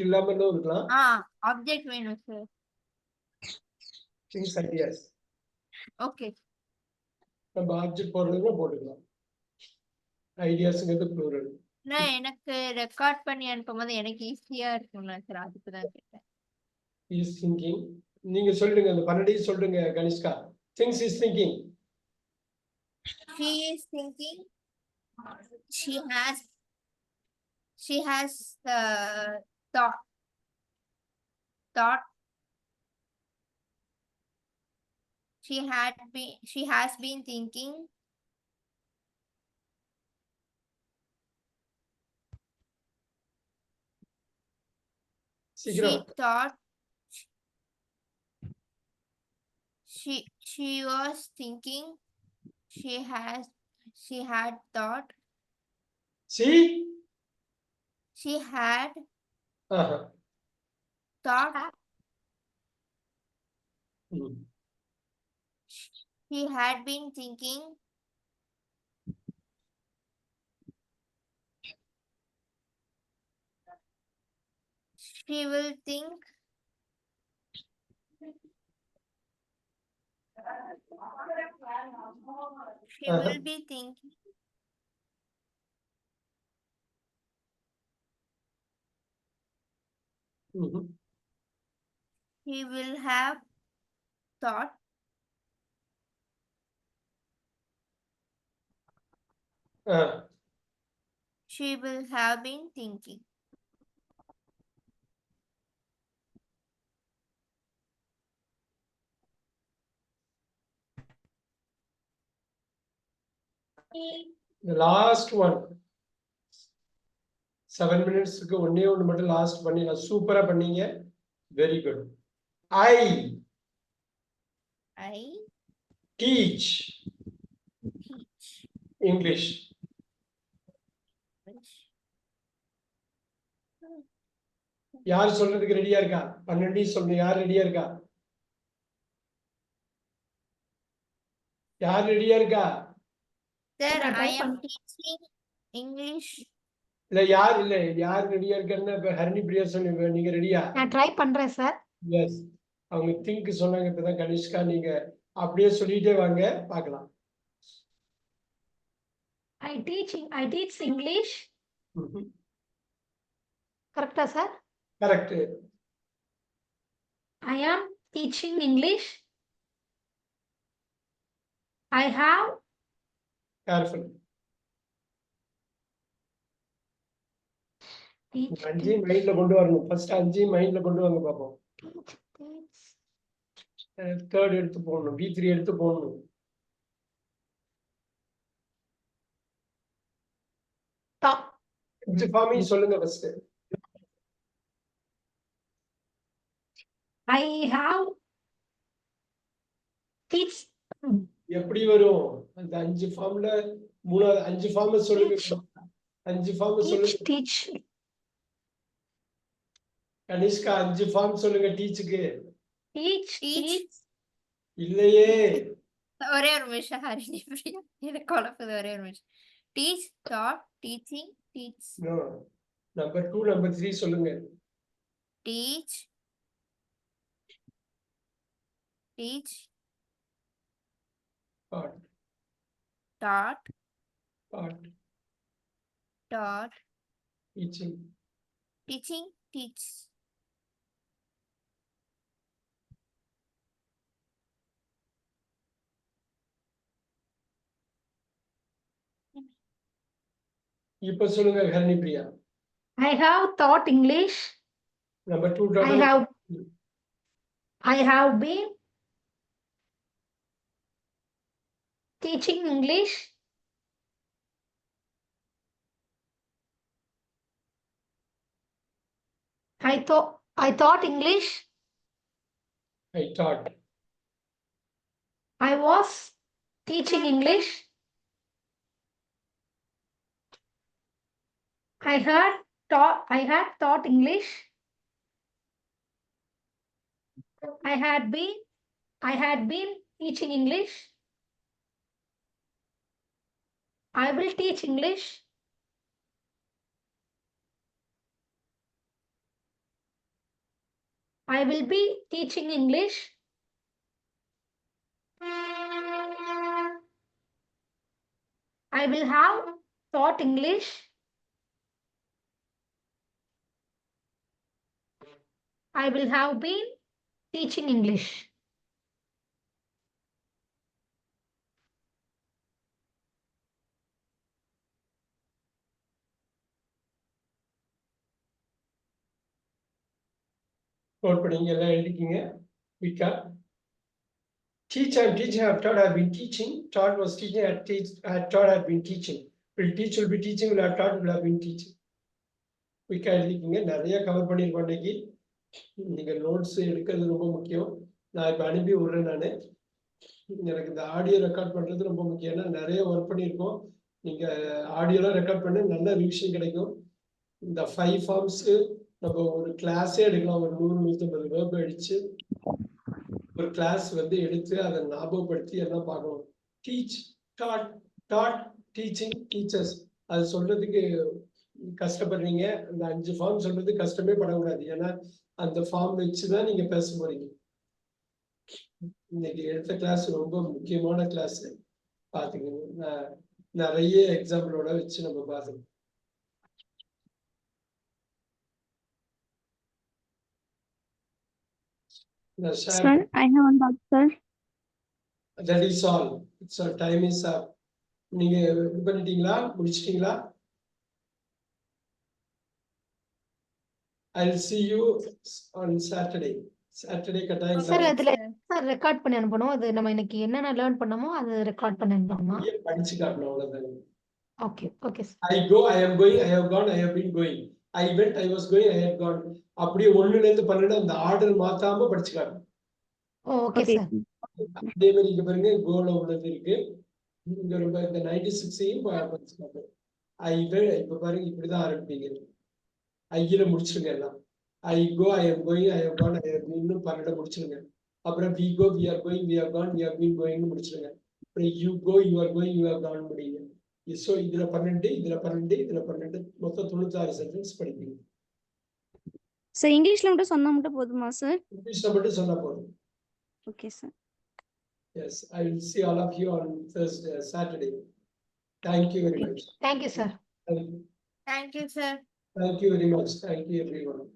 இல்லாமலும் இருக்கலாம். ஆப்ஜெக்ட் வேணும் சார். Things ideas. ஓகே. நம்ம ஆப்ஜெக்ட் போடுறதுன்னா போட்டுக்கலாம். ஐடியாஸ்ங்கிறது ப்ளூரல். எனக்கு ரெக்கார்ட் பண்ணி அனுப்பும்போது எனக்கு ஈஸியா இருக்கும்ல சார், அதுக்கு தான் கேட்டேன். Is thinking. நீங்க சொல்லிடுங்க, அந்த 12 சொல்லுங்க Kanishka. Things is thinking. She is thinking. She has thought. She has been thinking. சீக்கிரம். She thought. She was thinking. She had thought. She had thought. She had been thinking. She will think. She will be thinking. He will have thought. She will have been thinking. The last one. 7 minutes ஒன்னே ஒன்று மட்டும் last பண்ணிடலாம். சூப்பரா பண்ணீங்க. Very good. I teach English. யார் சொல்றதுக்கு ரெடியா இருக்கா? 12 சொல்லுங்க. யார் ரெடியா இருக்கா? யார் ரெடியா இருக்கா? Sir, I am teaching English. யார் ரெடியா இருக்கான்னு ஹரிணி பிரியா சொல்லுங்க. நீங்க ரெடியா? நான் ட்ரை பண்றேன் சார். எஸ். அவங்க திங்க் சொன்னாங்க. இப்பதான் கனிஷ்கா நீங்க அப்படியே சொல்லிட்டே வாங்க பார்க்கலாம். I teach English. கரெக்ட்டா sir? Correct. I am teaching English. I have. Careful. அஞ்சு மைண்ட்ல கொண்டு வரணும். ஃபர்ஸ்ட் 5 மைண்ட்ல கொண்டு வாங்க பாப்போம். தேர்ட் எடுத்து போடணும். B3 எடுத்து போடணும். அஞ்சு ஃபார்மையும் சொல்லுங்க ஃபர்ஸ்ட். I have teach. எப்படி வரும்? அந்த 5 ஃபார்ம்ல மூணாவது 5 ஃபார்ம் சொல்லுங்க. 5 ஃபார்ம் சொல்லுங்க. Teach. கனிஷ்கா 5 ஃபார்ம் சொல்லுங்க டீச்சுக்கு. Teach. இல்லையே. ஒரே ஒரு நிமிஷம் ஹரிணி பிரியா. எனக்கு குழப்பது ஒரே ஒரு நிமிஷம். Teach, taught, teaching, teach. No. Number 2, number 3 சொல்லுங்க. Teach. Taught. Teaching. Teach. இப்ப சொல்லுங்க Harini Priya. I have taught English. Number 2. I have been teaching English. I taught English. I taught. I was teaching English. I had taught English. I had been teaching English. I will teach English. I will be teaching English. I will have taught English. I will have been teaching English. Note பண்ணீங்க எல்லாம் எழுதிக்கிங்க குயிக்கா. Teach, I'm teaching, I've taught, I've been teaching. Taught was teaching, I taught, I've been teaching. Will teach, will be teaching, will have taught, will have been teaching. குயிக்கா எழுதிக்கிங்க. நிறைய cover பண்ணியிருக்கோம் இன்னைக்கு. நீங்க notes எடுக்கிறது ரொம்ப முக்கியம். நான் இப்ப அனுப்பி விடுறேன். நானு எனக்கு இந்த ஆடியோ ரெக்கார்ட் பண்றது ரொம்ப முக்கியம். ஏன்னா நிறைய ஒர்க் பண்ணியிருக்கோம். நீங்க ஆடியோலாம் ரெக்கார்ட் பண்ண நல்ல ரிவிஷன் கிடைக்கும். இந்த 5 ஃபார்ம்ஸ்க்கு நம்ம ஒரு கிளாஸே எடுக்கலாம். ஒரு 100-150 வேர்ப் அடிச்சு ஒரு கிளாஸ் வந்து எடுத்து அதை ஞாபகப்படுத்தி எல்லாம் பார்க்கணும். Teach, dot, dot, teaching, teachers. அது சொல்றதுக்கு கஷ்டப்படுறீங்க. இந்த 5 ஃபார்ம் சொல்றது கஷ்டமே படக்கூடாது. ஏன்னா அந்த ஃபார்ம் வச்சுதான் நீங்க பேச போறீங்க. இன்னைக்கு எடுத்த கிளாஸ் ரொம்ப முக்கியமான கிளாஸ். பாத்துக்கோங்க. நிறைய எக்ஸாம்பிளோட வச்சு நம்ம பார்த்துக்கணும். Sir, I have one doubt, sir. That is all. So time is up. நீங்க இது பண்ணிட்டீங்களா? முடிச்சிட்டீங்களா? I'll see you on Saturday. Saturday கட்டாயம் Sir, அதுல சார் ரெக்கார்ட் பண்ணி அனுப்பணும். அது நம்ம இன்னைக்கு என்னென்ன லேர்ன் பண்ணோமோ அது ரெக்கார்ட் பண்ணி அனுப்பணுமா? படிச்சு காட்டணும் அவ்வளவுதான். Okay okay sir. I go, I am going, I have gone, I have been going. I went, I was going, I had gone. அப்படியே 1ல இருந்து 12 அந்த ஆர்டர் மாத்தாம படிச்சு காட்டணும். Okay Okay. சார். அதே மாதிரி இங்க பாருங்க கோல உள்ளது இருக்கு. இங்க ரொம்ப இந்த 96ஐயும் படிச்சு காட்டணும். இப்ப பாருங்க இப்படிதான் ஆரம்பிப்பீங்க. ஐயில முடிச்சிருங்க எல்லாம். I go, I am going, I have gone, I have been 12 முடிச்சிருங்க. அப்புறம் we go, we are going, we have gone, we have been going முடிச்சிருங்க. அப்புறம் you go, you are going, you have gone முடிங்க. So இதுல 12, இதுல 12, இதுல 12 மொத்தம் 96 sentence படிப்பீங்க. Sir, Englishல மட்டும் சொன்னா மட்டும் போதுமா sir? இங்கிலீஷ்ல மட்டும் சொன்னா போதும். Okay, sir. Yes, I will see all of you on Thursday, Saturday. Thank you very much. Thank you sir. Thank you. Thank you, sir. Thank you very much. Thank you everyone.